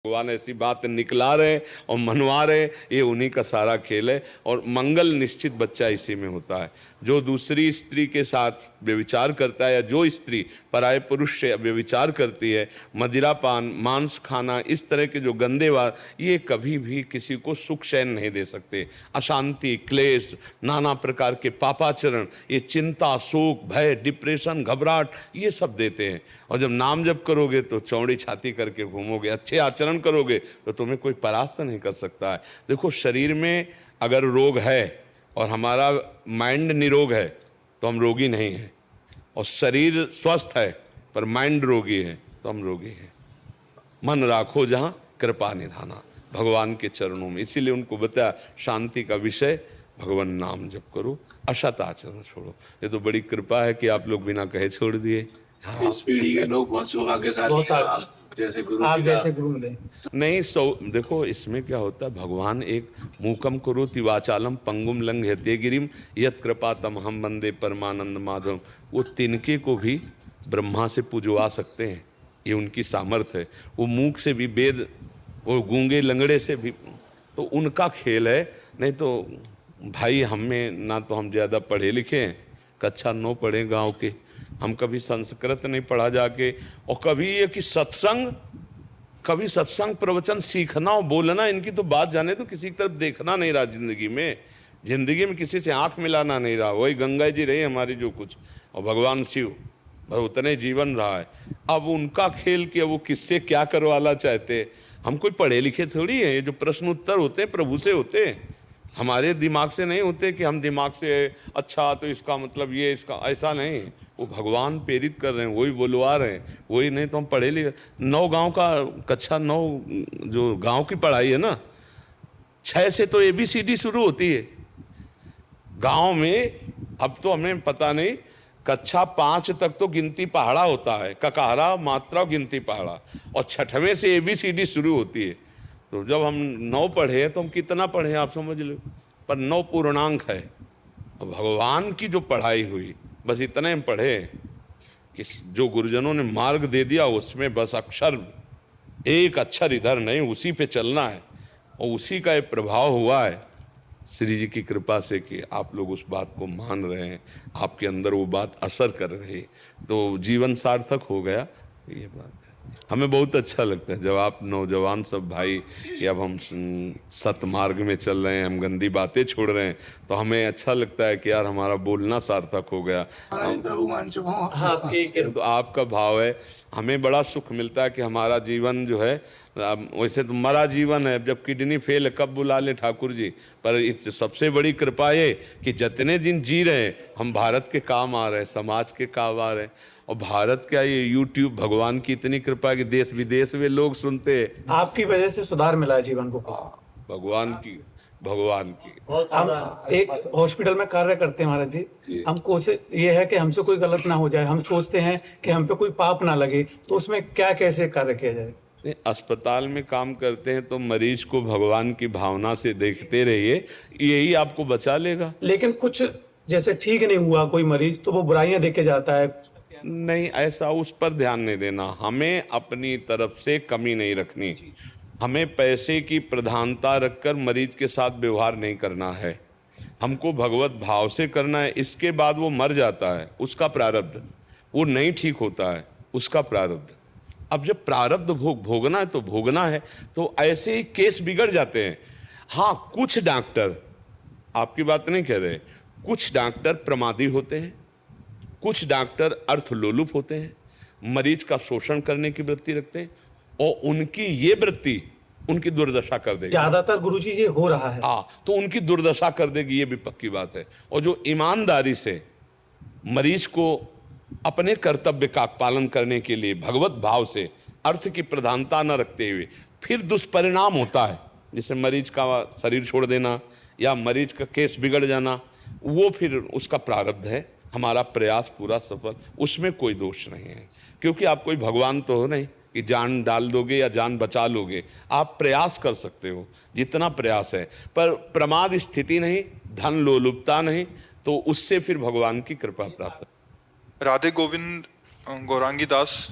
भगवान ऐसी बात निकला रहे और मनवा रहे, ये उन्हीं का सारा खेल है। और मंगल निश्चित बच्चा इसी में होता है। जो दूसरी स्त्री के साथ व्यभिचार करता है या जो स्त्री पराये पुरुष से व्यभिचार करती है, मदिरापान, मांस खाना, इस तरह के जो गंदे बात, ये कभी भी किसी को सुख चैन नहीं दे सकते। अशांति, क्लेश, नाना प्रकार के पापाचरण, ये चिंता, शोक, भय, डिप्रेशन, घबराहट, ये सब देते हैं। और जब नाम जप करोगे तो चौड़ी छाती करके घूमोगे, अच्छे आचरण करोगे तो तुम्हें कोई परास्त नहीं कर सकता है। देखो, शरीर में अगर रोग है और हमारा माइंड निरोग है तो हम रोगी नहीं हैं, और शरीर स्वस्थ है पर माइंड रोगी है तो हम रोगी हैं। मन राखो जहाँ कृपा निधाना, भगवान के चरणों में। इसीलिए उनको बताया शांति का विषय भगवान नाम जप करो, असत आचरण छोड़ो। ये तो बड़ी कृपा है कि आप लोग बिना कहे छोड़ दिए। इस पीढ़ी के लोग बहुत सौभाग्यशाली हैं, आप जैसे गुरु मिले। नहीं, देखो, इसमें क्या होता है, भगवान एक मूकम करोति वाचालम पंगुम लंघयते गिरिम यत् कृपा तमहम वंदे परमानंद माधवम। वो तिनके को भी ब्रह्मा से पूजवा सकते हैं, ये उनकी सामर्थ्य है। वो मूक से भी वेद, वो गूंगे लंगड़े से भी, तो उनका खेल है। नहीं तो भाई, हमें ना तो हम ज़्यादा पढ़े लिखे हैं, कक्षा 9 पढ़े गांव के, हम कभी संस्कृत नहीं पढ़ा जाके, और कभी ये कि कभी सत्संग प्रवचन सीखना और बोलना, इनकी तो बात जाने तो किसी की तरफ देखना नहीं रहा जिंदगी में किसी से आंख मिलाना नहीं रहा। वही गंगा जी रही हमारी जो कुछ, और भगवान शिव, बस उतने जीवन रहा है। अब उनका खेल किया, वो किससे क्या करवाना चाहते। हम कोई पढ़े लिखे थोड़ी हैं, ये जो प्रश्न उत्तर होते हैं प्रभु से होते हैं, हमारे दिमाग से नहीं होते कि हम दिमाग से अच्छा तो इसका मतलब ये, इसका ऐसा नहीं। वो भगवान प्रेरित कर रहे हैं, वही बुलवा रहे हैं, वही। नहीं तो हम पढ़े लिखे 9 गांव का, कक्षा 9 जो गांव की पढ़ाई है ना, 6 से तो ABCD शुरू होती है गांव में। अब तो हमें पता नहीं, कक्षा 5 तक तो गिनती पहाड़ा होता है, ककारा, मात्रा, गिनती पहाड़ा, और 6वें से ABCD शुरू होती है। तो जब हम 9 पढ़े तो हम कितना पढ़े आप समझ लो, पर 9 पूर्णांक है। और भगवान की जो पढ़ाई हुई, बस इतने हम पढ़े कि जो गुरुजनों ने मार्ग दे दिया, उसमें बस अक्षर, एक अक्षर इधर नहीं, उसी पे चलना है। और उसी का एक प्रभाव हुआ है श्री जी की कृपा से कि आप लोग उस बात को मान रहे हैं, आपके अंदर वो बात असर कर रही है, तो जीवन सार्थक हो गया। ये बात हमें बहुत अच्छा लगता है जब आप नौजवान सब भाई कि अब हम सतमार्ग में चल रहे हैं, हम गंदी बातें छोड़ रहे हैं, तो हमें अच्छा लगता है कि यार हमारा बोलना सार्थक हो गया। प्रभु मान चुका हूँ। तो आपका भाव है, हमें बड़ा सुख मिलता है कि हमारा जीवन जो है, वैसे तो मरा जीवन है, जब किडनी फेल है कब बुला ले ठाकुर जी, पर इस सबसे बड़ी कृपा ये कि जितने दिन जी रहे हैं हम भारत के काम आ रहे हैं, समाज के काम आ रहे हैं। और भारत का ये YouTube, भगवान की इतनी कृपा है कि देश विदेश में लोग सुनते हैं। आपकी वजह से सुधार मिला है जीवन को। भगवान की हम एक हॉस्पिटल में कार्य करते हैं महाराज जी। हम कोशिश ये है कि हमसे कोई गलत ना हो जाए, हम सोचते हैं कि हम पे कोई पाप ना लगे, तो उसमें क्या कैसे कार्य किया जाए। अस्पताल में काम करते हैं तो मरीज को भगवान की भावना से देखते रहिए, यही आपको बचा लेगा। लेकिन कुछ जैसे ठीक नहीं हुआ कोई मरीज, तो वो बुराइयां देख के जाता है। नहीं, ऐसा उस पर ध्यान नहीं देना। हमें अपनी तरफ से कमी नहीं रखनी, हमें पैसे की प्रधानता रखकर मरीज के साथ व्यवहार नहीं करना है, हमको भगवत भाव से करना है। इसके बाद वो मर जाता है, उसका प्रारब्ध, वो नहीं ठीक होता है, उसका प्रारब्ध। अब जब प्रारब्ध भोगना है तो भोगना है, तो ऐसे ही केस बिगड़ जाते हैं। हाँ, कुछ डॉक्टर, आपकी बात नहीं कह रहे, कुछ डॉक्टर प्रमादी होते हैं, कुछ डॉक्टर अर्थलोलुप होते हैं, मरीज का शोषण करने की वृत्ति रखते हैं, और उनकी ये वृत्ति उनकी दुर्दशा कर देगी। ज्यादातर गुरुजी ये हो रहा है। हाँ, तो उनकी दुर्दशा कर देगी, ये भी पक्की बात है। और जो ईमानदारी से मरीज को अपने कर्तव्य का पालन करने के लिए भगवत भाव से, अर्थ की प्रधानता न रखते हुए, फिर दुष्परिणाम होता है, जैसे मरीज का शरीर छोड़ देना या मरीज का केस बिगड़ जाना, वो फिर उसका प्रारब्ध है। हमारा प्रयास पूरा सफल, उसमें कोई दोष नहीं है, क्योंकि आप कोई भगवान तो हो नहीं कि जान डाल दोगे या जान बचा लोगे। आप प्रयास कर सकते हो जितना प्रयास है, पर प्रमाद स्थिति नहीं, धन लोलुपता नहीं, तो उससे फिर भगवान की कृपा प्राप्त। राधे गोविंद गौरांगी दास।